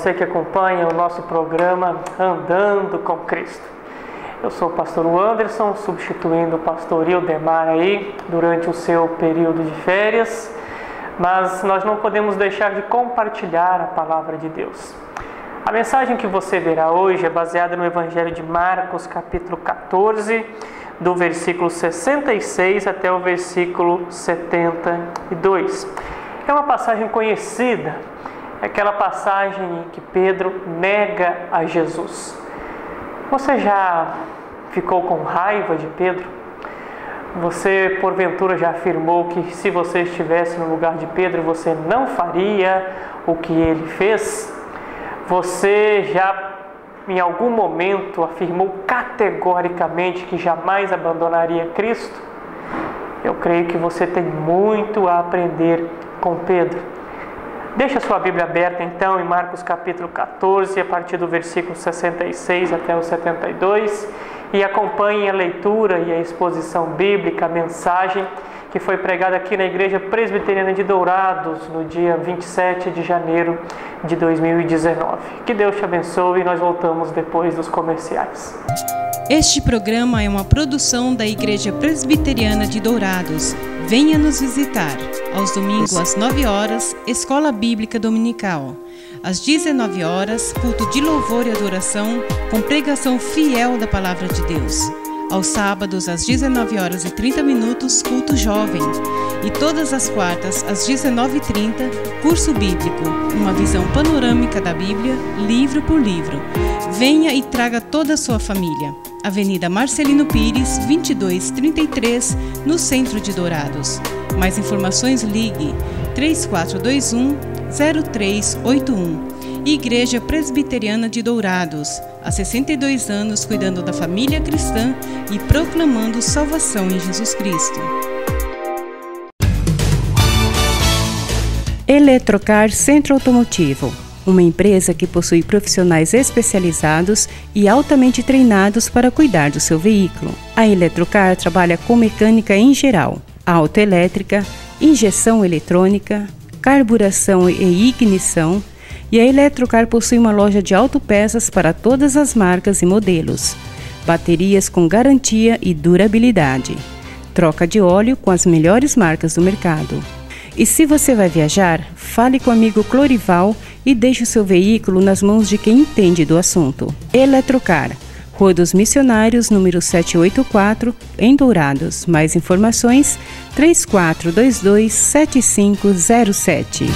você que acompanha o nosso programa Andando com Cristo. Eu sou o pastor Anderson, substituindo o pastor Ildemar aí durante o seu período de férias, mas nós não podemos deixar de compartilhar a palavra de Deus. A mensagem que você verá hoje é baseada no Evangelho de Marcos, capítulo 14, do versículo 66 até o versículo 72. É uma passagem conhecida, é aquela passagem em que Pedro nega a Jesus. Você já ficou com raiva de Pedro? Você, porventura, já afirmou que se você estivesse no lugar de Pedro, você não faria o que ele fez? Você já, em algum momento, afirmou categoricamente que jamais abandonaria Cristo? Eu creio que você tem muito a aprender com Pedro. Deixa a sua Bíblia aberta, então, em Marcos capítulo 14, a partir do versículo 66 até o 72, e acompanhe a leitura e a exposição bíblica, a mensagem que foi pregada aqui na Igreja Presbiteriana de Dourados, no dia 27 de janeiro de 2019. Que Deus te abençoe e nós voltamos depois dos comerciais. Este programa é uma produção da Igreja Presbiteriana de Dourados. Venha nos visitar. Aos domingos às 9 horas, Escola Bíblica Dominical. Às 19 horas, culto de louvor e adoração com pregação fiel da Palavra de Deus. Aos sábados, às 19 horas e 30 minutos, culto jovem. E todas as quartas, às 19h30, curso bíblico, uma visão panorâmica da Bíblia, livro por livro. Venha e traga toda a sua família. Avenida Marcelino Pires, 2233, no centro de Dourados. Mais informações, ligue 3421-0381. Igreja Presbiteriana de Dourados, há 62 anos cuidando da família cristã e proclamando salvação em Jesus Cristo. Eletrocar Centro Automotivo, uma empresa que possui profissionais especializados e altamente treinados para cuidar do seu veículo. A Eletrocar trabalha com mecânica em geral, autoelétrica, injeção eletrônica, carburação e ignição, e a Eletrocar possui uma loja de autopeças para todas as marcas e modelos, baterias com garantia e durabilidade, troca de óleo com as melhores marcas do mercado. E se você vai viajar, fale com o amigo Clorival e deixe o seu veículo nas mãos de quem entende do assunto. Eletrocar, Rua dos Missionários, número 784, em Dourados. Mais informações, 3422-7507.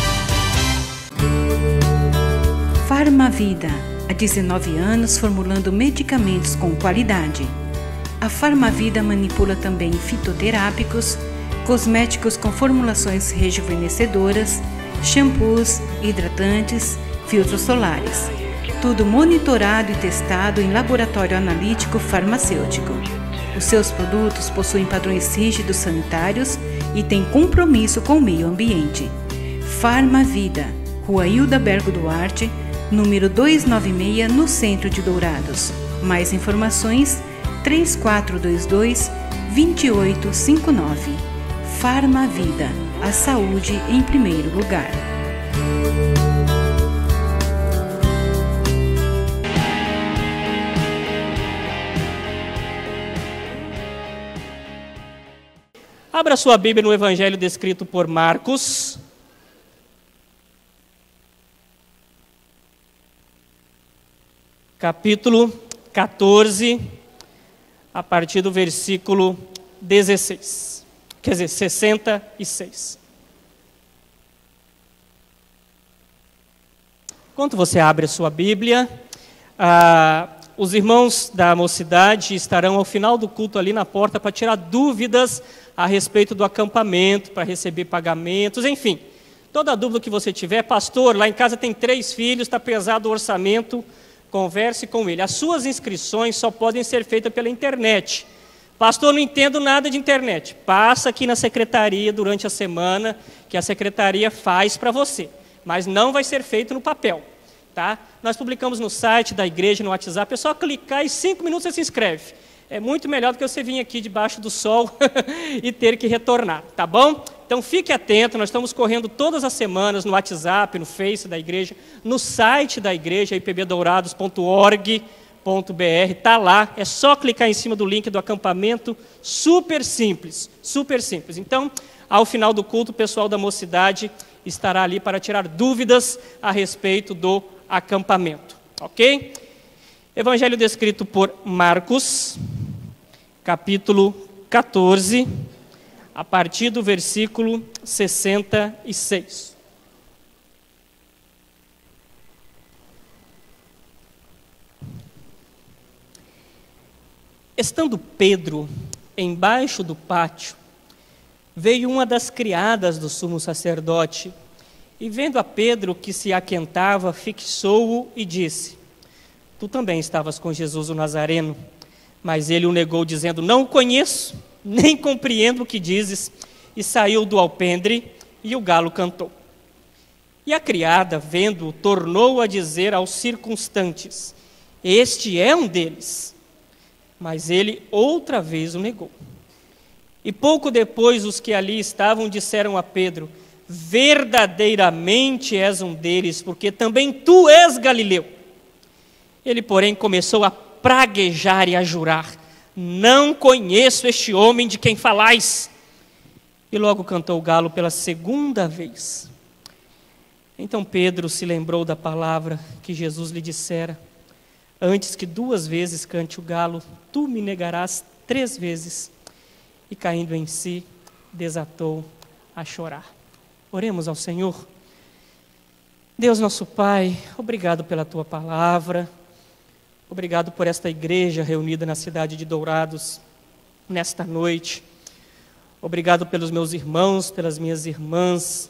Farmavida, há 19 anos formulando medicamentos com qualidade. A Farmavida manipula também fitoterápicos, cosméticos com formulações rejuvenescedoras, shampoos, hidratantes, filtros solares. Tudo monitorado e testado em laboratório analítico farmacêutico. Os seus produtos possuem padrões rígidos sanitários e têm compromisso com o meio ambiente. Farmavida, Rua Hilda Bergo Duarte, número 296, no centro de Dourados. Mais informações, 3422-2859. Farmavida, a saúde em primeiro lugar. Abra sua Bíblia no Evangelho descrito por Marcos. Capítulo 14, a partir do versículo 16. Quer dizer, 66. Enquanto você abre a sua Bíblia, os irmãos da mocidade estarão ao final do culto ali na porta para tirar dúvidas a respeito do acampamento, para receber pagamentos, enfim. Toda dúvida que você tiver, pastor, lá em casa tem 3 filhos, está pesado o orçamento, converse com ele. As suas inscrições só podem ser feitas pela internet. Pastor, não entendo nada de internet. Passa aqui na secretaria durante a semana, que a secretaria faz para você. Mas não vai ser feito no papel, tá? Nós publicamos no site da igreja, no WhatsApp, é só clicar e 5 minutos você se inscreve. É muito melhor do que você vir aqui debaixo do sol e ter que retornar, tá bom? Então fique atento, nós estamos correndo todas as semanas no WhatsApp, no Face da igreja, no site da igreja, ipbdourados.org.br, está lá, é só clicar em cima do link do acampamento, super simples, super simples. Então, ao final do culto, o pessoal da mocidade estará ali para tirar dúvidas a respeito do acampamento, ok? Evangelho descrito por Marcos, capítulo 14, a partir do versículo 66. Estando Pedro embaixo do pátio, veio uma das criadas do sumo sacerdote, e vendo a Pedro que se aquentava, fixou-o e disse: Tu também estavas com Jesus o Nazareno. Mas ele o negou, dizendo: Não o conheço, nem compreendo o que dizes. E saiu do alpendre, e o galo cantou. E a criada, vendo-o, tornou a dizer aos circunstantes: Este é um deles. Mas ele outra vez o negou. E pouco depois os que ali estavam disseram a Pedro: Verdadeiramente és um deles, porque também tu és galileu. Ele, porém, começou a praguejar e a jurar: Não conheço este homem de quem falais. E logo cantou o galo pela segunda vez. Então Pedro se lembrou da palavra que Jesus lhe dissera: Antes que 2 vezes cante o galo, tu me negarás 3 vezes. E caindo em si, desatou a chorar. Oremos ao Senhor. Deus nosso Pai, obrigado pela tua palavra. Obrigado por esta igreja reunida na cidade de Dourados nesta noite. Obrigado pelos meus irmãos, pelas minhas irmãs,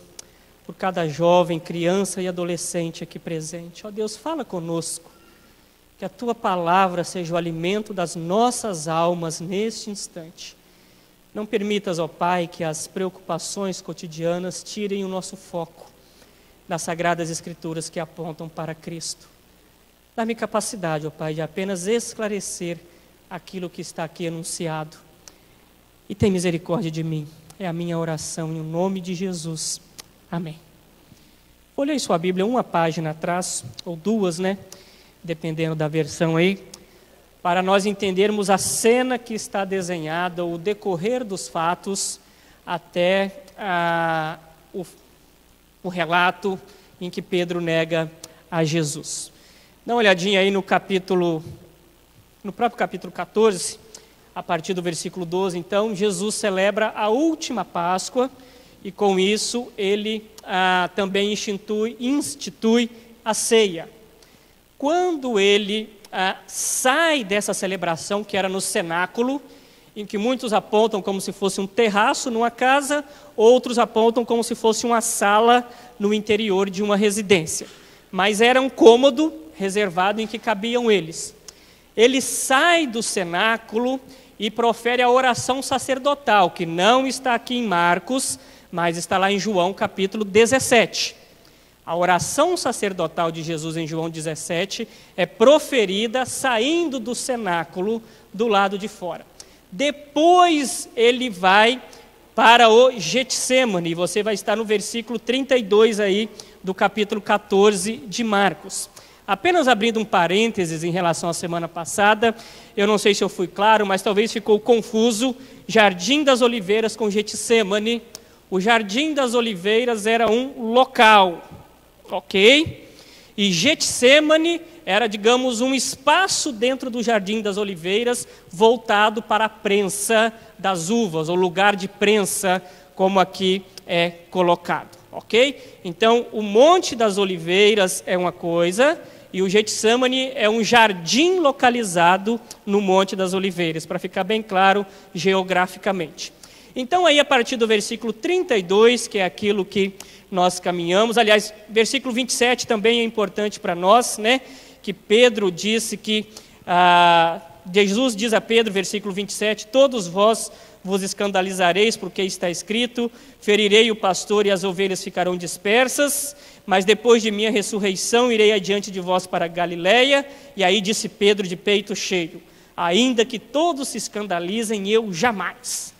por cada jovem, criança e adolescente aqui presente. Ó Deus, fala conosco, que a tua palavra seja o alimento das nossas almas neste instante. Não permitas, ó Pai, que as preocupações cotidianas tirem o nosso foco das Sagradas Escrituras que apontam para Cristo. Dá-me capacidade, ó Pai, de apenas esclarecer aquilo que está aqui anunciado. E tem misericórdia de mim. É a minha oração em nome de Jesus. Amém. Olhei sua Bíblia uma página atrás, ou 2, né? Dependendo da versão aí, para nós entendermos a cena que está desenhada, o decorrer dos fatos, até o relato em que Pedro nega a Jesus. Dá uma olhadinha aí no próprio capítulo 14, a partir do versículo 12. Então, Jesus celebra a última Páscoa e com isso ele também institui a ceia. Quando ele sai dessa celebração, que era no cenáculo, em que muitos apontam como se fosse um terraço numa casa, outros apontam como se fosse uma sala no interior de uma residência. Mas era um cômodo reservado em que cabiam eles. Ele sai do cenáculo e profere a oração sacerdotal, que não está aqui em Marcos, mas está lá em João capítulo 17. A oração sacerdotal de Jesus em João 17 é proferida saindo do cenáculo do lado de fora. Depois ele vai para o Getsêmani, e você vai estar no versículo 32 aí do capítulo 14 de Marcos. Apenas abrindo um parênteses em relação à semana passada, eu não sei se eu fui claro, mas talvez ficou confuso, Jardim das Oliveiras com Getsêmani. O Jardim das Oliveiras era um local, ok? E Getsêmani era, digamos, um espaço dentro do Jardim das Oliveiras voltado para a prensa das uvas, ou lugar de prensa, como aqui é colocado, ok? Então, o Monte das Oliveiras é uma coisa e o Getsêmani é um jardim localizado no Monte das Oliveiras, para ficar bem claro geograficamente. Então, aí a partir do versículo 32, que é aquilo que nós caminhamos, aliás, versículo 27 também é importante para nós, né? Que Pedro disse que, Jesus diz a Pedro, versículo 27, todos vós vos escandalizareis, porque está escrito, ferirei o pastor e as ovelhas ficarão dispersas, mas depois de minha ressurreição irei adiante de vós para Galiléia. E aí disse Pedro de peito cheio, ainda que todos se escandalizem, eu jamais.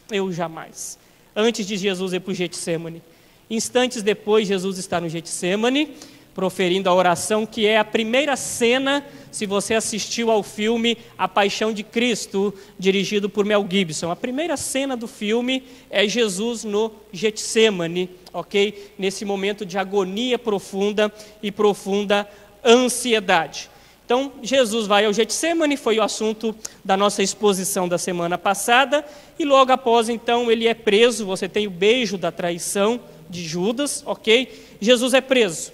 antes de Jesus ir para o Getsêmani. Instantes depois, Jesus está no Getsêmani, proferindo a oração, que é a primeira cena, se você assistiu ao filme A Paixão de Cristo, dirigido por Mel Gibson. A primeira cena do filme é Jesus no Getsêmani, ok? Nesse momento de agonia profunda e profunda ansiedade. Então, Jesus vai ao Getsêmani, foi o assunto da nossa exposição da semana passada, e logo após, então, ele é preso. Você tem o beijo da traição de Judas, ok? Jesus é preso.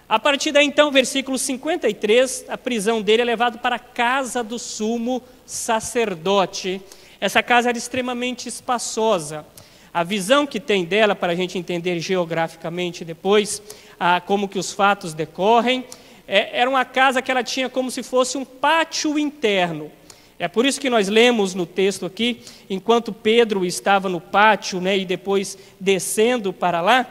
A partir daí, então, versículo 53, a prisão dele é levado para a casa do sumo sacerdote. Essa casa era extremamente espaçosa. A visão que tem dela, para a gente entender geograficamente depois, como que os fatos decorrem, era uma casa que ela tinha como se fosse um pátio interno. É por isso que nós lemos no texto aqui, enquanto Pedro estava no pátio, né, e depois descendo para lá,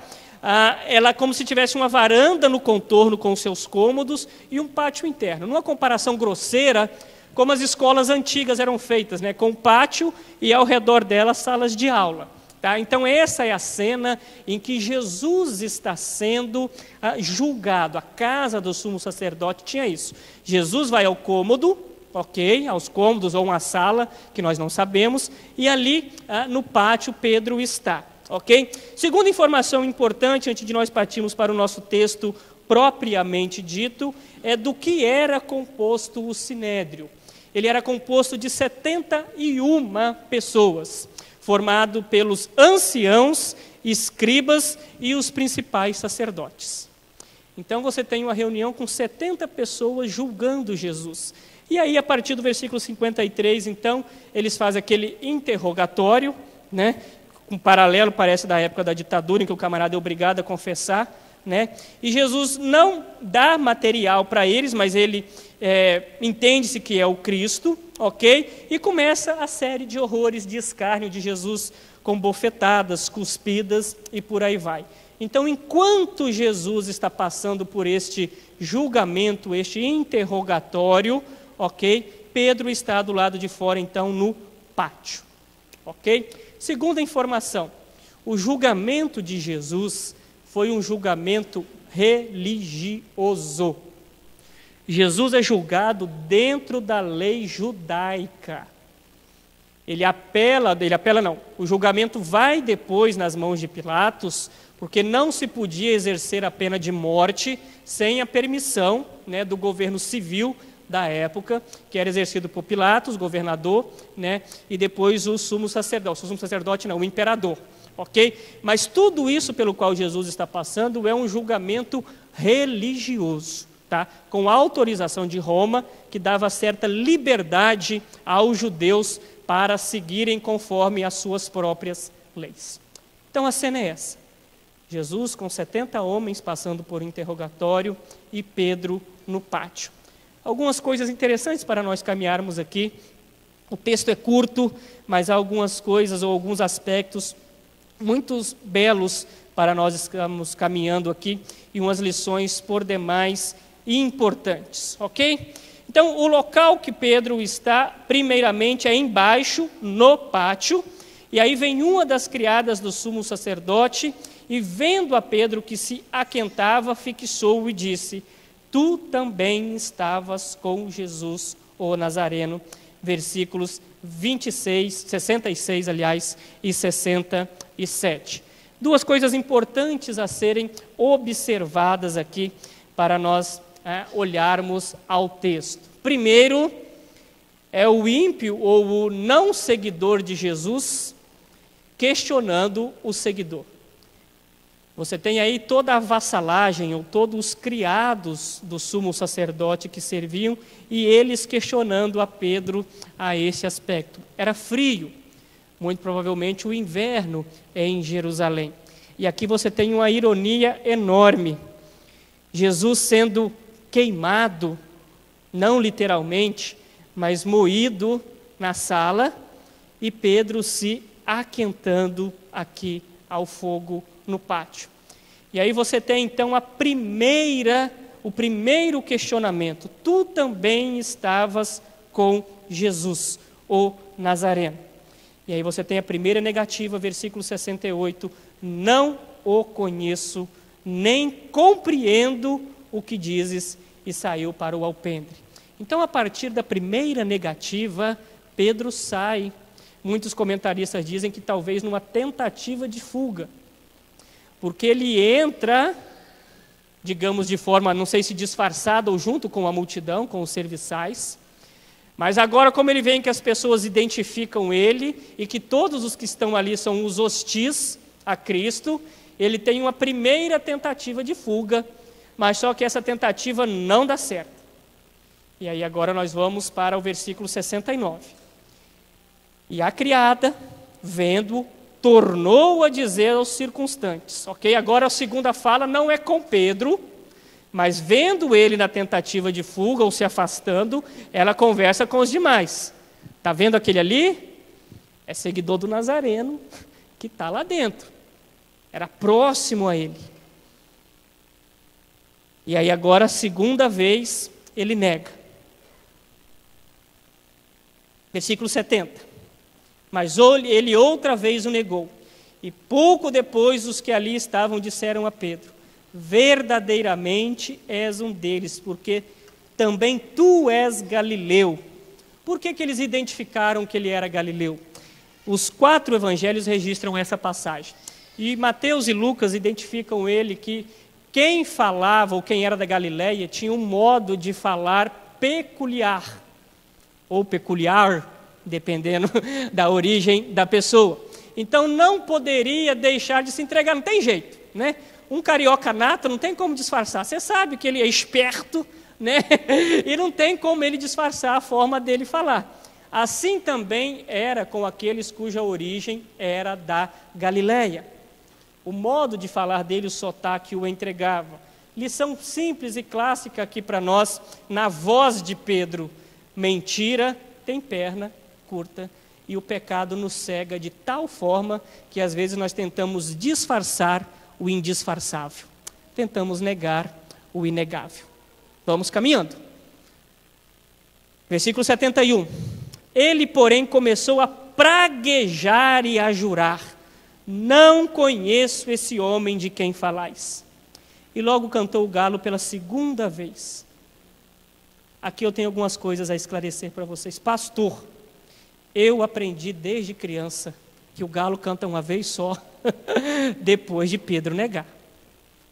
ela como se tivesse uma varanda no contorno com os seus cômodos e um pátio interno. Numa comparação grosseira, como as escolas antigas eram feitas, né, com pátio e ao redor dela salas de aula. Tá? Então essa é a cena em que Jesus está sendo julgado. A casa do sumo sacerdote tinha isso. Jesus vai ao cômodo, ok, aos cômodos ou uma sala, que nós não sabemos, e ali no pátio Pedro está. Ok? Segunda informação importante, antes de nós partirmos para o nosso texto propriamente dito, é do que era composto o Sinédrio. Ele era composto de 71 pessoas, formado pelos anciãos, escribas e os principais sacerdotes. Então você tem uma reunião com 70 pessoas julgando Jesus. E aí, a partir do versículo 53, então, eles fazem aquele interrogatório, né? Um paralelo, parece, da época da ditadura, em que o camarada é obrigado a confessar, né? E Jesus não dá material para eles, mas ele entende-se que é o Cristo, ok? E começa a série de horrores de escárnio de Jesus, com bofetadas, cuspidas e por aí vai. Então, enquanto Jesus está passando por este julgamento, este interrogatório, ok? Pedro está do lado de fora, então, no pátio, ok? Segunda informação, o julgamento de Jesus foi um julgamento religioso. Jesus é julgado dentro da lei judaica. O julgamento vai depois nas mãos de Pilatos, porque não se podia exercer a pena de morte sem a permissão, né, do governo civil da época, que era exercido por Pilatos, governador, né, e depois o sumo sacerdote, o imperador, ok? Mas tudo isso pelo qual Jesus está passando é um julgamento religioso, tá? Com autorização de Roma, que dava certa liberdade aos judeus para seguirem conforme as suas próprias leis. Então a cena é essa. Jesus com 70 homens passando por interrogatório e Pedro no pátio. Algumas coisas interessantes para nós caminharmos aqui. O texto é curto, mas há algumas coisas ou alguns aspectos muito belos para nós estamos caminhando aqui e umas lições por demais importantes, ok? Então, o local que Pedro está, primeiramente, é embaixo, no pátio, e aí vem uma das criadas do sumo sacerdote e, vendo a Pedro que se aquentava, fixou-o e disse: tu também estavas com Jesus, o Nazareno. Versículos 66, e 67. Duas coisas importantes a serem observadas aqui para nós olharmos ao texto. Primeiro, é o ímpio ou o não seguidor de Jesus questionando o seguidor. Você tem aí toda a vassalagem, ou todos os criados do sumo sacerdote que serviam, e eles questionando a Pedro a esse aspecto. Era frio, muito provavelmente o inverno em Jerusalém. E aqui você tem uma ironia enorme. Jesus sendo queimado, não literalmente, mas moído na sala, e Pedro se aquentando aqui ao fogo no pátio. E aí você tem então o primeiro questionamento. Tu também estavas com Jesus, o Nazareno. E aí você tem a primeira negativa, versículo 68, não o conheço, nem compreendo o que dizes, e saiu para o alpendre. Então, a partir da primeira negativa, Pedro sai. Muitos comentaristas dizem que talvez numa tentativa de fuga, porque ele entra, digamos, de forma, não sei se disfarçada ou junto com a multidão, com os serviçais, mas agora, como ele vê que as pessoas identificam ele e que todos os que estão ali são os hostis a Cristo, ele tem uma primeira tentativa de fuga, mas só que essa tentativa não dá certo. E aí agora nós vamos para o versículo 69. E a criada, vendo, tornou a dizer aos circunstantes. Ok? Agora a segunda fala não é com Pedro, mas vendo ele na tentativa de fuga ou se afastando, ela conversa com os demais. Está vendo aquele ali? É seguidor do Nazareno que está lá dentro. Era próximo a ele. E aí agora a segunda vez ele nega. Versículo 70. Mas ele outra vez o negou. E pouco depois os que ali estavam disseram a Pedro: verdadeiramente és um deles, porque também tu és galileu. Por que eles identificaram que ele era galileu? Os 4 evangelhos registram essa passagem. E Mateus e Lucas identificam ele que quem falava ou quem era da Galileia tinha um modo de falar peculiar, ou peculiar, dependendo da origem da pessoa. Então não poderia deixar de se entregar, não tem jeito, né? Um carioca nato não tem como disfarçar. Você sabe que ele é esperto, né? E não tem como ele disfarçar a forma dele falar. Assim também era com aqueles cuja origem era da Galileia. O modo de falar dele, o sotaque o entregava. Lição simples e clássica aqui para nós, na voz de Pedro: mentira tem perna curta e o pecado nos cega de tal forma que às vezes nós tentamos disfarçar o indisfarçável. Tentamos negar o inegável. Vamos caminhando. Versículo 71. Ele, porém, começou a praguejar e a jurar: não conheço esse homem de quem falais. E logo cantou o galo pela segunda vez. Aqui eu tenho algumas coisas a esclarecer para vocês. Pastor, eu aprendi desde criança que o galo canta uma vez só, depois de Pedro negar.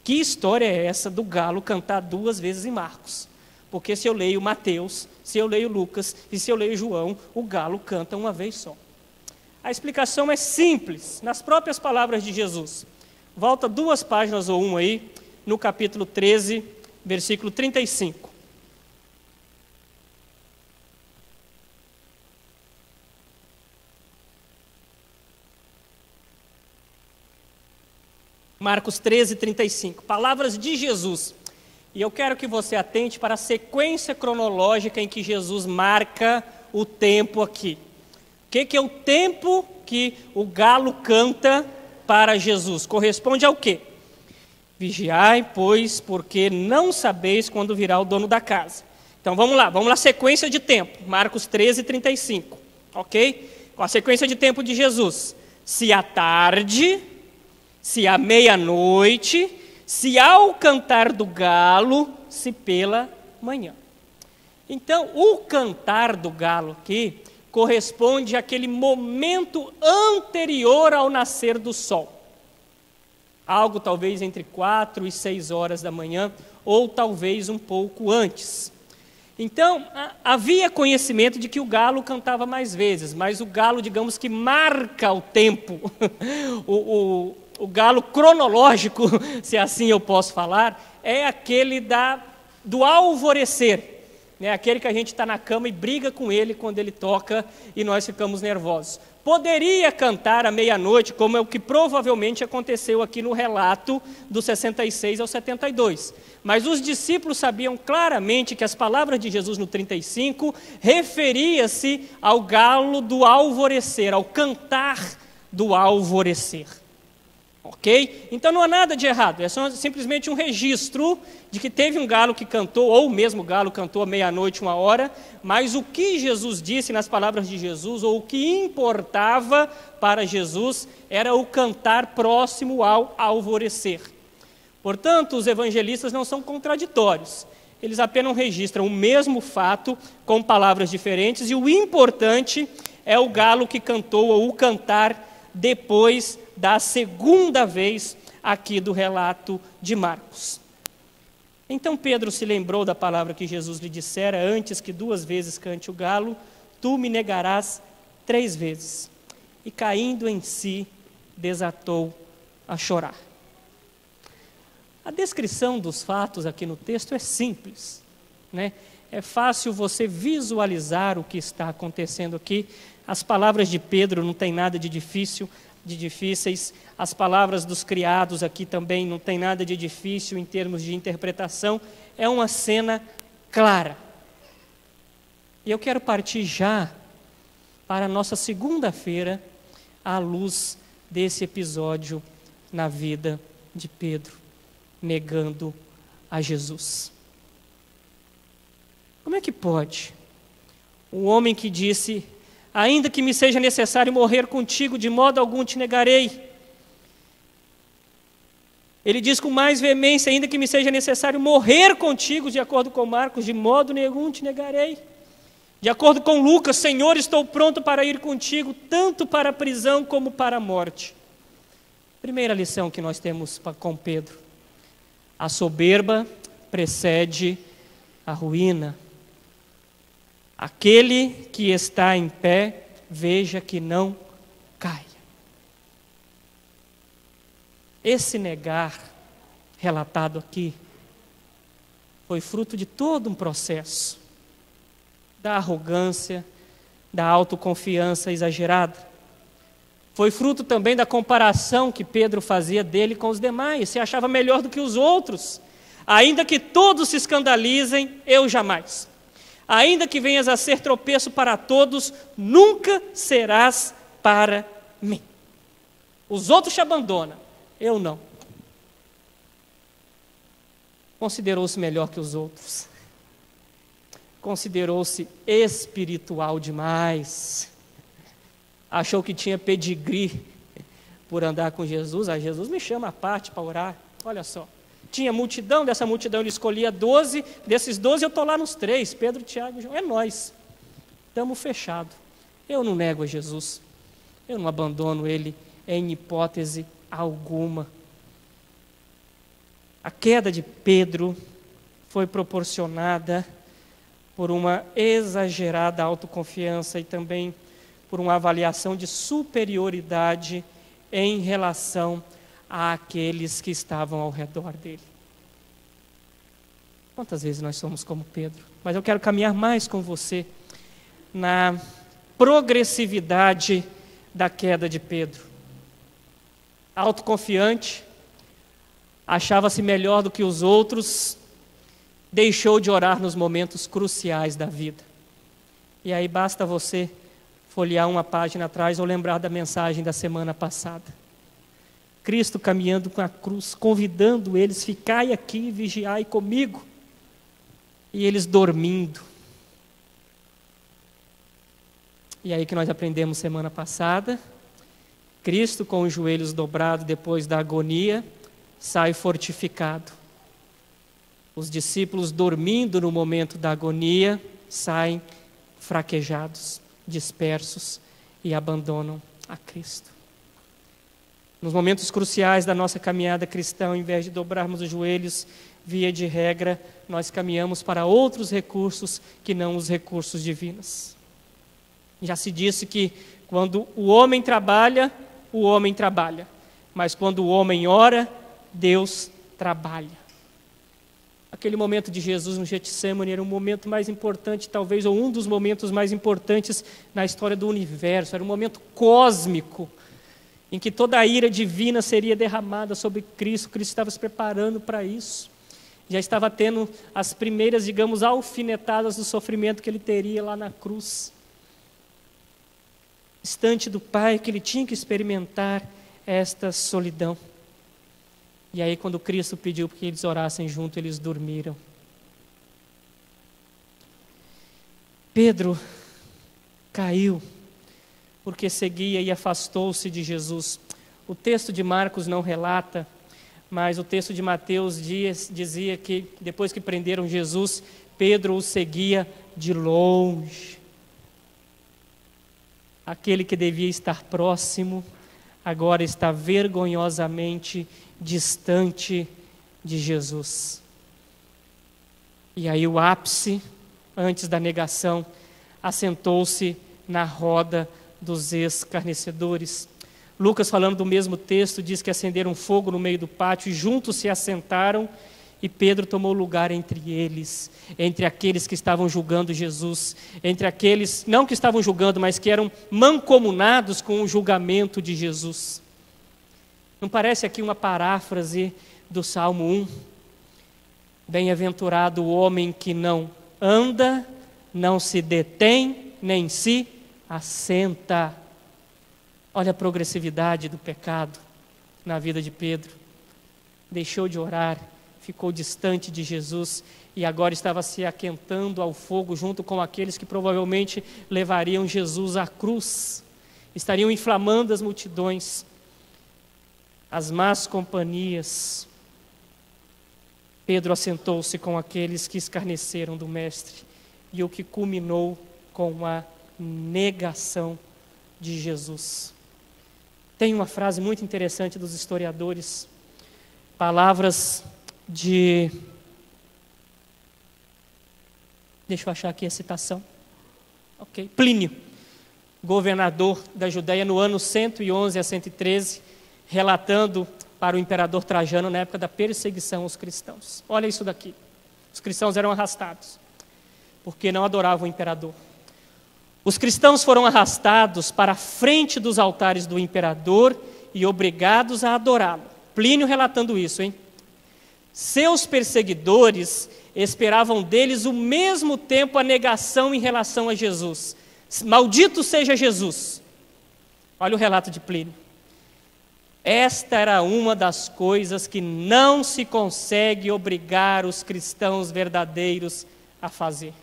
Que história é essa do galo cantar 2 vezes em Marcos? Porque se eu leio Mateus, se eu leio Lucas e se eu leio João, o galo canta uma vez só. A explicação é simples, nas próprias palavras de Jesus. Volta 2 páginas ou 1 aí, no capítulo 13, versículo 35. Marcos 13, 35. Palavras de Jesus. E eu quero que você atente para a sequência cronológica em que Jesus marca o tempo aqui. O que é o tempo que o galo canta para Jesus? Corresponde ao quê? Vigiai, pois, porque não sabeis quando virá o dono da casa. Então vamos lá, sequência de tempo. Marcos 13, 35. Ok? Com a sequência de tempo de Jesus. Se à tarde, se à meia-noite, se ao cantar do galo, se pela manhã. Então, o cantar do galo aqui corresponde àquele momento anterior ao nascer do sol. Algo talvez entre 4 e 6 horas da manhã, ou talvez um pouco antes. Então, havia conhecimento de que o galo cantava mais vezes, mas o galo, digamos que marca o tempo, o galo cronológico, se assim eu posso falar, é aquele do alvorecer. Né? Aquele que a gente está na cama e briga com ele quando ele toca e nós ficamos nervosos. Poderia cantar à meia-noite, como é o que provavelmente aconteceu aqui no relato do 66 ao 72. Mas os discípulos sabiam claramente que as palavras de Jesus no 35 referia-se ao galo do alvorecer, ao cantar do alvorecer. Ok? Então não há nada de errado, é só simplesmente um registro de que teve um galo que cantou, ou o mesmo galo cantou à meia-noite, 1h, mas o que Jesus disse nas palavras de Jesus, ou o que importava para Jesus, era o cantar próximo ao alvorecer. Portanto, os evangelistas não são contraditórios, eles apenas registram o mesmo fato com palavras diferentes, e o importante é o galo que cantou, ou o cantar depois da segunda vez aqui do relato de Marcos. Então Pedro se lembrou da palavra que Jesus lhe dissera: antes que 2 vezes cante o galo, tu me negarás 3 vezes. E caindo em si, desatou a chorar. A descrição dos fatos aqui no texto é simples, né? É fácil você visualizar o que está acontecendo aqui. As palavras de Pedro não tem nada de difíceis, as palavras dos criados aqui também não tem nada de difícil em termos de interpretação, é uma cena clara. E eu quero partir já para a nossa segunda-feira, à luz desse episódio na vida de Pedro, negando a Jesus. Como é que pode um homem que disse: ainda que me seja necessário morrer contigo, de modo algum te negarei. Ele diz com mais veemência: ainda que me seja necessário morrer contigo, de acordo com Marcos, de modo nenhum te negarei. De acordo com Lucas: Senhor, estou pronto para ir contigo, tanto para a prisão como para a morte. Primeira lição que nós temos com Pedro: a soberba precede a ruína. Aquele que está em pé, veja que não caia. Esse negar relatado aqui foi fruto de todo um processo da arrogância, da autoconfiança exagerada. Foi fruto também da comparação que Pedro fazia dele com os demais, se achava melhor do que os outros. Ainda que todos se escandalizem, eu jamais. Ainda que venhas a ser tropeço para todos, nunca serás para mim. Os outros te abandonam, eu não. Considerou-se melhor que os outros. Considerou-se espiritual demais. Achou que tinha pedigree por andar com Jesus. Jesus me chama à parte para orar. Olha só. Tinha multidão, dessa multidão ele escolhia 12, desses 12 eu estou lá nos 3, Pedro, Tiago e João, é nós, estamos fechados. Eu não nego a Jesus, eu não abandono Ele em hipótese alguma. A queda de Pedro foi proporcionada por uma exagerada autoconfiança e também por uma avaliação de superioridade em relação àqueles que estavam ao redor dele. Quantas vezes nós somos como Pedro? Mas eu quero caminhar mais com você na progressividade da queda de Pedro. Autoconfiante, achava-se melhor do que os outros, deixou de orar nos momentos cruciais da vida. E aí basta você folhear uma página atrás ou lembrar da mensagem da semana passada. Cristo caminhando com a cruz, convidando eles: ficai aqui e vigiai comigo. E eles dormindo. E aí que nós aprendemos semana passada, Cristo com os joelhos dobrados depois da agonia, sai fortificado. Os discípulos dormindo no momento da agonia, saem fraquejados, dispersos e abandonam a Cristo. Nos momentos cruciais da nossa caminhada cristã, ao invés de dobrarmos os joelhos, via de regra, nós caminhamos para outros recursos que não os recursos divinos. Já se disse que quando o homem trabalha, mas quando o homem ora, Deus trabalha. Aquele momento de Jesus no Getsemane era um momento mais importante, talvez, ou um dos momentos mais importantes na história do universo. Era um momento cósmico, em que toda a ira divina seria derramada sobre Cristo. Cristo estava se preparando para isso. Já estava tendo as primeiras, digamos, alfinetadas do sofrimento que ele teria lá na cruz. Distante do Pai, que ele tinha que experimentar esta solidão. E aí, quando Cristo pediu que eles orassem junto, eles dormiram. Pedro caiu porque seguia e afastou-se de Jesus. O texto de Marcos não relata, mas o texto de Mateus dizia que depois que prenderam Jesus, Pedro o seguia de longe. Aquele que devia estar próximo, agora está vergonhosamente distante de Jesus. E aí o ápice, antes da negação, assentou-se na roda dos escarnecedores. Lucas, falando do mesmo texto, diz que acenderam fogo no meio do pátio e juntos se assentaram, e Pedro tomou lugar entre eles, entre aqueles que estavam julgando Jesus, entre aqueles, não que estavam julgando, mas que eram mancomunados com o julgamento de Jesus. Não parece aqui uma paráfrase do Salmo 1? Bem-aventurado o homem que não anda, não se detém, nem se assenta. Olha a progressividade do pecado na vida de Pedro. Deixou de orar, ficou distante de Jesus e agora estava se aquentando ao fogo junto com aqueles que provavelmente levariam Jesus à cruz. Estariam inflamando as multidões, as más companhias. Pedro assentou-se com aqueles que escarneceram do Mestre, e o que culminou com a negação de Jesus. Tem uma frase muito interessante dos historiadores, palavras de... Deixa eu achar aqui a citação. Ok. Plínio, governador da Judéia no ano 111 a 113, relatando para o imperador Trajano na época da perseguição aos cristãos. Olha isso daqui. Os cristãos eram arrastados porque não adoravam o imperador. Os cristãos foram arrastados para a frente dos altares do imperador e obrigados a adorá-lo. Plínio relatando isso, hein? Seus perseguidores esperavam deles o mesmo tempo a negação em relação a Jesus. Maldito seja Jesus. Olha o relato de Plínio. Esta era uma das coisas que não se consegue obrigar os cristãos verdadeiros a fazer.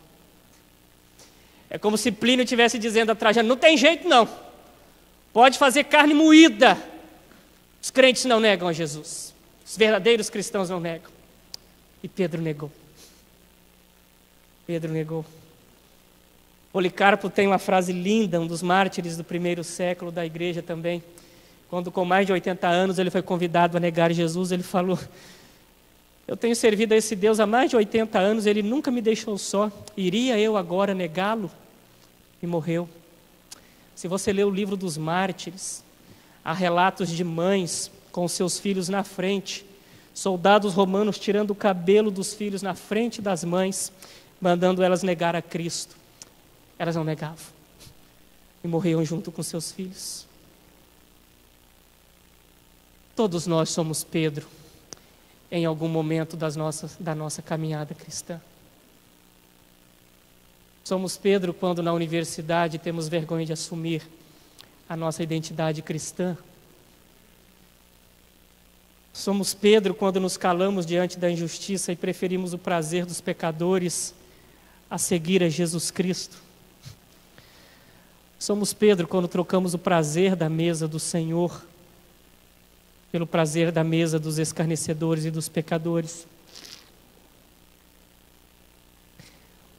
É como se Plínio estivesse dizendo a Trajano, não tem jeito não, pode fazer carne moída. Os crentes não negam a Jesus, os verdadeiros cristãos não negam. E Pedro negou. Pedro negou. Policarpo tem uma frase linda, um dos mártires do primeiro século da igreja também, quando com mais de 80 anos ele foi convidado a negar Jesus, ele falou, eu tenho servido a esse Deus há mais de 80 anos, ele nunca me deixou só, iria eu agora negá-lo? E morreu. Se você ler o livro dos mártires, há relatos de mães com seus filhos na frente, soldados romanos tirando o cabelo dos filhos na frente das mães, mandando elas negar a Cristo. Elas não negavam. E morriam junto com seus filhos. Todos nós somos Pedro em algum momento da nossa caminhada cristã. Somos Pedro quando na universidade temos vergonha de assumir a nossa identidade cristã. Somos Pedro quando nos calamos diante da injustiça e preferimos o prazer dos pecadores a seguir a Jesus Cristo. Somos Pedro quando trocamos o prazer da mesa do Senhor pelo prazer da mesa dos escarnecedores e dos pecadores.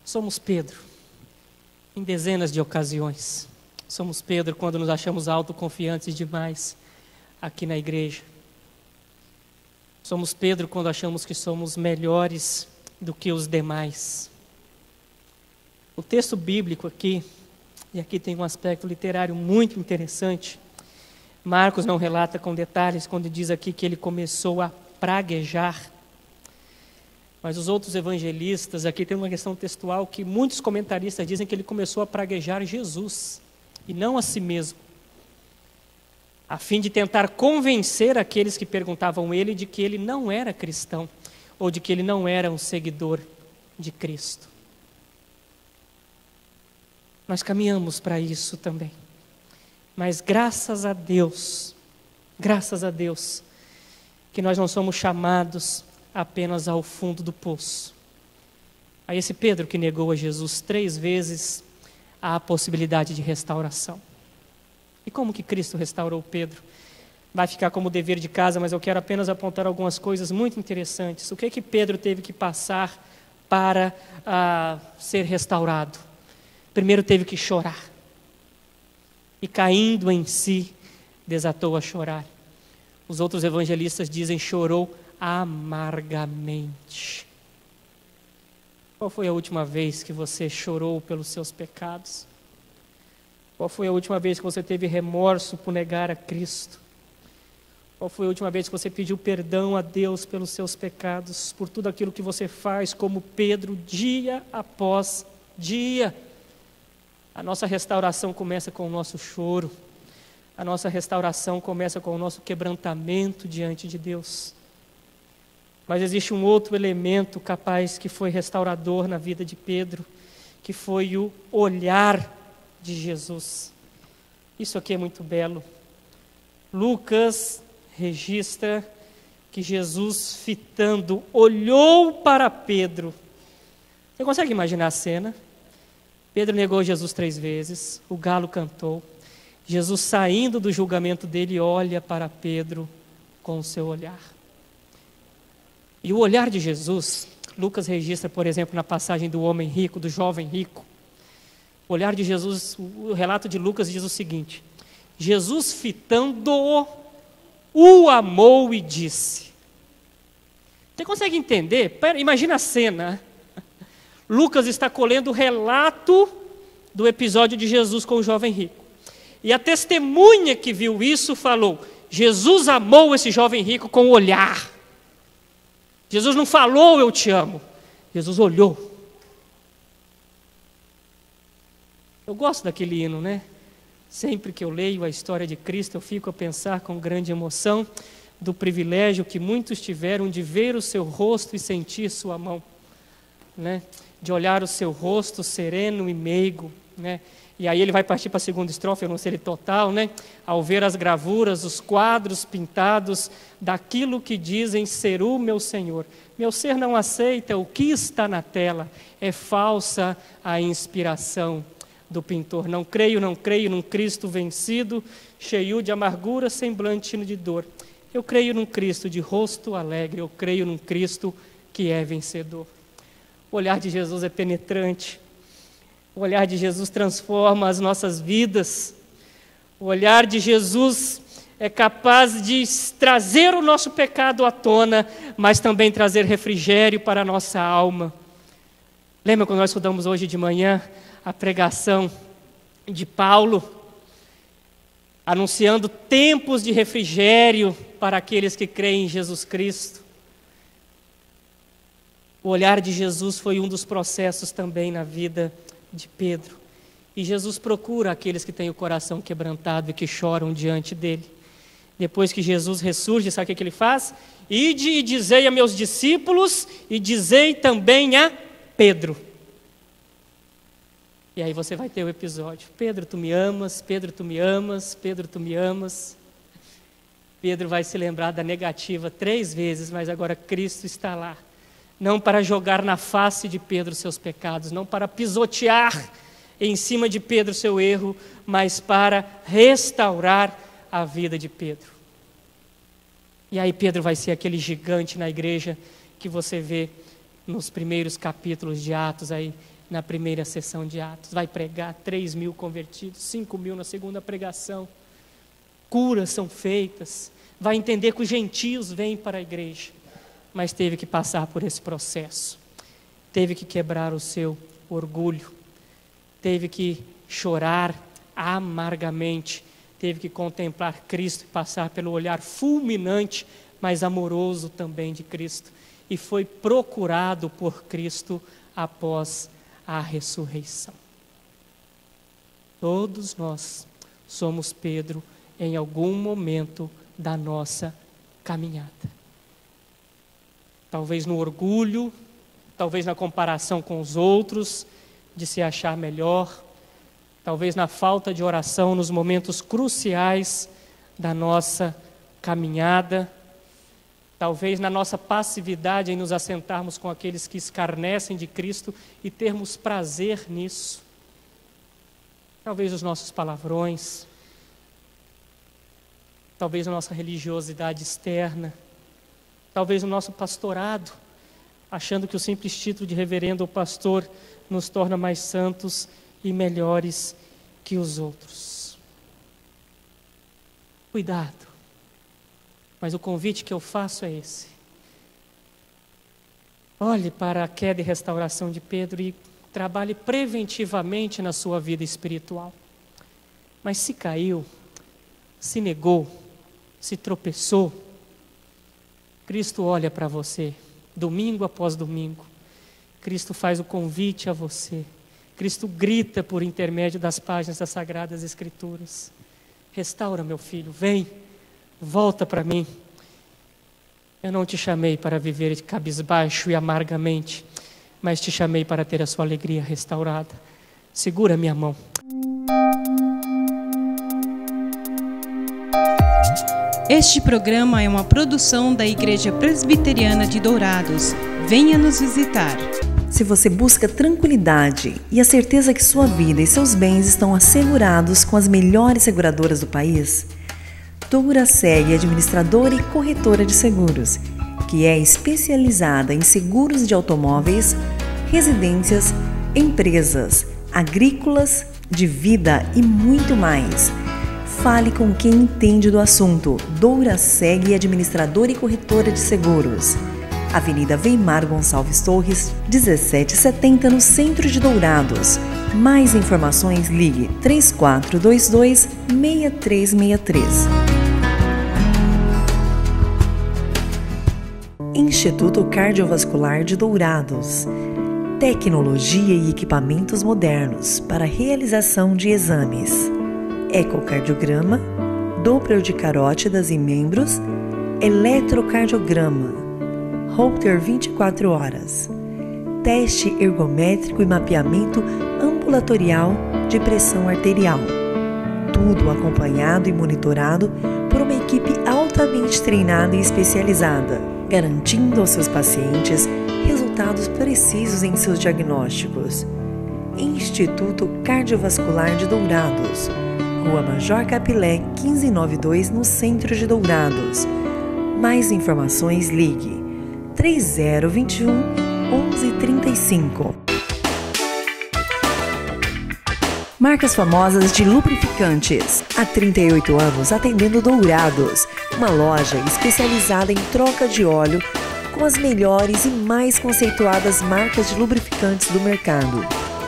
Somos Pedro em dezenas de ocasiões. Somos Pedro quando nos achamos autoconfiantes demais aqui na igreja. Somos Pedro quando achamos que somos melhores do que os demais. O texto bíblico aqui, e aqui tem um aspecto literário muito interessante, Marcos não relata com detalhes quando diz aqui que ele começou a praguejar. Mas os outros evangelistas, aqui tem uma questão textual que muitos comentaristas dizem que ele começou a praguejar Jesus, e não a si mesmo, a fim de tentar convencer aqueles que perguntavam ele de que ele não era cristão, ou de que ele não era um seguidor de Cristo. Nós caminhamos para isso também. Mas graças a Deus, que nós não somos chamados apenas ao fundo do poço. A esse Pedro que negou a Jesus 3 vezes, há a possibilidade de restauração. E como que Cristo restaurou Pedro? Vai ficar como dever de casa, mas eu quero apenas apontar algumas coisas muito interessantes. O que Pedro teve que passar para ser restaurado? Primeiro teve que chorar. E caindo em si, desatou a chorar. Os outros evangelistas dizem chorou amargamente. Qual foi a última vez que você chorou pelos seus pecados? Qual foi a última vez que você teve remorso por negar a Cristo? Qual foi a última vez que você pediu perdão a Deus pelos seus pecados, por tudo aquilo que você faz, como Pedro, dia após dia? A nossa restauração começa com o nosso choro. A nossa restauração começa com o nosso quebrantamento diante de Deus. Mas existe um outro elemento capaz que foi restaurador na vida de Pedro, que foi o olhar de Jesus. Isso aqui é muito belo. Lucas registra que Jesus, fitando, olhou para Pedro. Você consegue imaginar a cena? Pedro negou Jesus 3 vezes, o galo cantou. Jesus, saindo do julgamento dele, olha para Pedro com o seu olhar. E o olhar de Jesus, Lucas registra, por exemplo, na passagem do homem rico, do jovem rico. O olhar de Jesus, o relato de Lucas diz o seguinte: Jesus, fitando-o, o amou e disse. Você consegue entender? Imagina a cena. Lucas está colhendo o relato do episódio de Jesus com o jovem rico. E a testemunha que viu isso falou: Jesus amou esse jovem rico com o olhar. Jesus não falou eu te amo. Jesus olhou. Eu gosto daquele hino, né? Sempre que eu leio a história de Cristo, eu fico a pensar com grande emoção do privilégio que muitos tiveram de ver o seu rosto e sentir sua mão, né? De olhar o seu rosto sereno e meigo, né? E aí ele vai partir para a segunda estrofe, eu não sei ele total, né? Ao ver as gravuras, os quadros pintados daquilo que dizem ser o meu Senhor. Meu ser não aceita o que está na tela, é falsa a inspiração do pintor. Não creio num Cristo vencido, cheio de amargura, semblante de dor. Eu creio num Cristo de rosto alegre, eu creio num Cristo que é vencedor. O olhar de Jesus é penetrante. O olhar de Jesus transforma as nossas vidas. O olhar de Jesus é capaz de trazer o nosso pecado à tona, mas também trazer refrigério para a nossa alma. Lembra quando nós estudamos hoje de manhã a pregação de Paulo, anunciando tempos de refrigério para aqueles que creem em Jesus Cristo? O olhar de Jesus foi um dos processos também na vida de Pedro. E Jesus procura aqueles que têm o coração quebrantado e que choram diante dele. Depois que Jesus ressurge, sabe o que ele faz? Ide e dizei a meus discípulos e dizei também a Pedro. E aí você vai ter o episódio. Pedro, tu me amas, Pedro, tu me amas, Pedro, tu me amas. Pedro vai se lembrar da negativa 3 vezes, mas agora Cristo está lá. Não para jogar na face de Pedro seus pecados, não para pisotear em cima de Pedro seu erro, mas para restaurar a vida de Pedro. E aí Pedro vai ser aquele gigante na igreja que você vê nos primeiros capítulos de Atos, aí na primeira sessão de Atos. Vai pregar 3.000 convertidos, 5.000 na segunda pregação. Curas são feitas. Vai entender que os gentios vêm para a igreja. Mas teve que passar por esse processo. Teve que quebrar o seu orgulho. Teve que chorar amargamente. Teve que contemplar Cristo e passar pelo olhar fulminante, mas amoroso também de Cristo. E foi procurado por Cristo após a ressurreição. Todos nós somos Pedro em algum momento da nossa caminhada. Talvez no orgulho, talvez na comparação com os outros, de se achar melhor, talvez na falta de oração nos momentos cruciais da nossa caminhada. Talvez na nossa passividade em nos assentarmos com aqueles que escarnecem de Cristo e termos prazer nisso. Talvez os nossos palavrões, talvez a nossa religiosidade externa, talvez o nosso pastorado, achando que o simples título de reverendo ou pastor nos torna mais santos e melhores que os outros. Cuidado. Mas o convite que eu faço é esse. Olhe para a queda e restauração de Pedro e trabalhe preventivamente na sua vida espiritual. Mas se caiu, se negou, se tropeçou, Cristo olha para você, domingo após domingo. Cristo faz o convite a você. Cristo grita por intermédio das páginas das Sagradas Escrituras. Restaura, meu filho, vem. Volta para mim. Eu não te chamei para viver cabisbaixo e amargamente, mas te chamei para ter a sua alegria restaurada. Segura minha mão. Este programa é uma produção da Igreja Presbiteriana de Dourados. Venha nos visitar. Se você busca tranquilidade e a certeza que sua vida e seus bens estão assegurados com as melhores seguradoras do país, Douraseg, administradora e corretora de seguros, que é especializada em seguros de automóveis, residências, empresas, agrícolas, de vida e muito mais. Fale com quem entende do assunto. Douraseg, administradora e corretora de seguros. Avenida Weimar Gonçalves Torres, 1770, no centro de Dourados. Mais informações, ligue 3422-6363. Instituto Cardiovascular de Dourados. Tecnologia e equipamentos modernos para realização de exames. Ecocardiograma, Doppler de carótidas e membros, eletrocardiograma, Holter 24 horas, teste ergométrico e mapeamento ambulatorial de pressão arterial. Tudo acompanhado e monitorado por uma equipe altamente treinada e especializada, garantindo aos seus pacientes resultados precisos em seus diagnósticos. Instituto Cardiovascular de Dourados, Rua Major Capilé, 1592, no centro de Dourados. Mais informações, ligue 3021 1135. Marcas famosas de lubrificantes. Há 38 anos atendendo Dourados, uma loja especializada em troca de óleo com as melhores e mais conceituadas marcas de lubrificantes do mercado.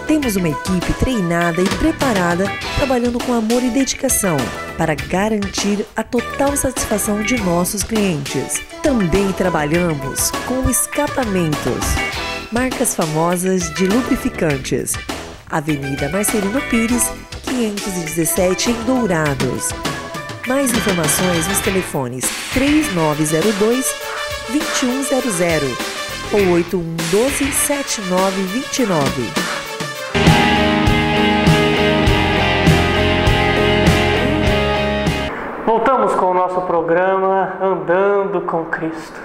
Temos uma equipe treinada e preparada, trabalhando com amor e dedicação para garantir a total satisfação de nossos clientes. Também trabalhamos com escapamentos. Marcas famosas de lubrificantes. Avenida Marcelino Pires, 517, em Dourados. Mais informações nos telefones 3902-2100 ou 8112-7929. Voltamos com o nosso programa Andando com Cristo.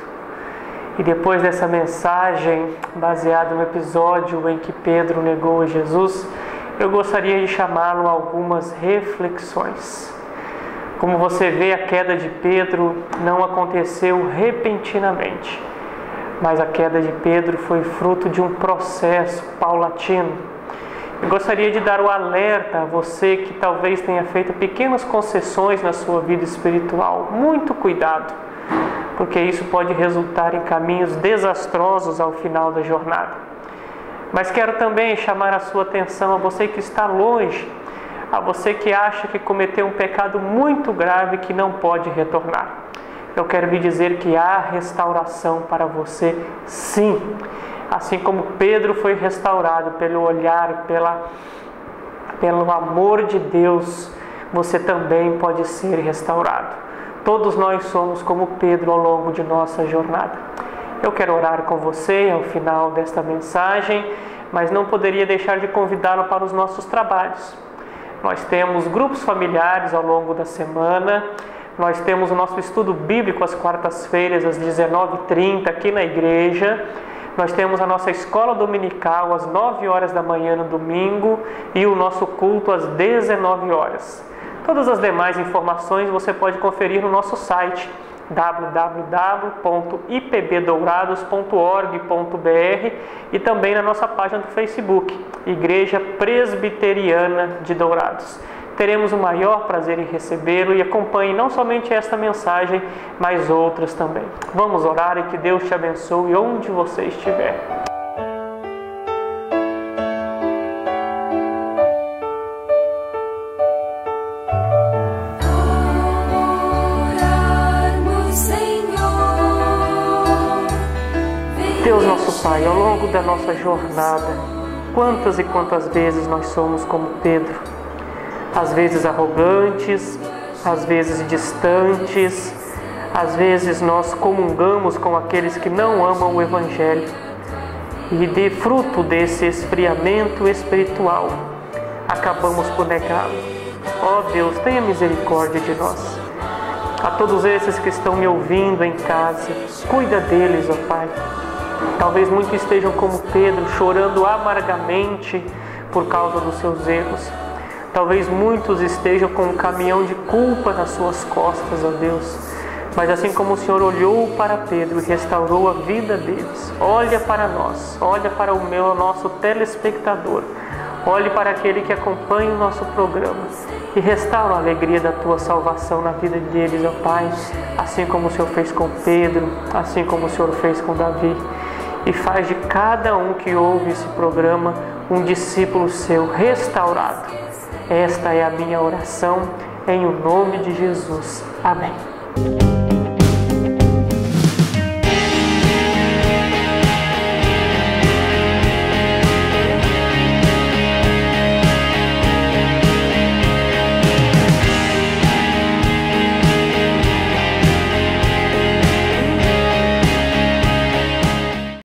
E depois dessa mensagem, baseada no episódio em que Pedro negou Jesus, eu gostaria de chamá-lo a algumas reflexões. Como você vê, a queda de Pedro não aconteceu repentinamente, mas a queda de Pedro foi fruto de um processo paulatino. Eu gostaria de dar o alerta a você que talvez tenha feito pequenas concessões na sua vida espiritual. Muito cuidado, porque isso pode resultar em caminhos desastrosos ao final da jornada. Mas quero também chamar a sua atenção a você que está longe, a você que acha que cometeu um pecado muito grave que não pode retornar. Eu quero lhe dizer que há restauração para você, sim. Assim como Pedro foi restaurado pelo olhar, pelo amor de Deus, você também pode ser restaurado. Todos nós somos como Pedro ao longo de nossa jornada. Eu quero orar com você ao final desta mensagem, mas não poderia deixar de convidá-lo para os nossos trabalhos. Nós temos grupos familiares ao longo da semana, Nós temos o nosso estudo bíblico às quartas-feiras, às 19h30, aqui na igreja. Nós temos a nossa escola dominical às 9 horas da manhã no domingo e o nosso culto às 19 horas. Todas as demais informações você pode conferir no nosso site www.ipbdourados.org.br e também na nossa página do Facebook, Igreja Presbiteriana de Dourados. Teremos o maior prazer em recebê-lo e acompanhe não somente esta mensagem, mas outras também. Vamos orar e que Deus te abençoe onde você estiver. Deus nosso Pai, ao longo da nossa jornada, quantas e quantas vezes nós somos como Pedro, às vezes arrogantes, às vezes distantes, às vezes nós comungamos com aqueles que não amam o Evangelho e de fruto desse esfriamento espiritual, acabamos por negá-lo. Ó Deus, tenha misericórdia de nós. A todos esses que estão me ouvindo em casa, cuida deles, ó Pai. Talvez muitos estejam como Pedro, chorando amargamente por causa dos seus erros. Talvez muitos estejam com um caminhão de culpa nas suas costas, ó Deus. Mas assim como o Senhor olhou para Pedro e restaurou a vida deles, olha para nós, olha para o nosso telespectador, olhe para aquele que acompanha o nosso programa e restaura a alegria da Tua salvação na vida deles, ó Pai, assim como o Senhor fez com Pedro, assim como o Senhor fez com Davi. E faz de cada um que ouve esse programa um discípulo Seu restaurado. Esta é a minha oração, em o nome de Jesus. Amém.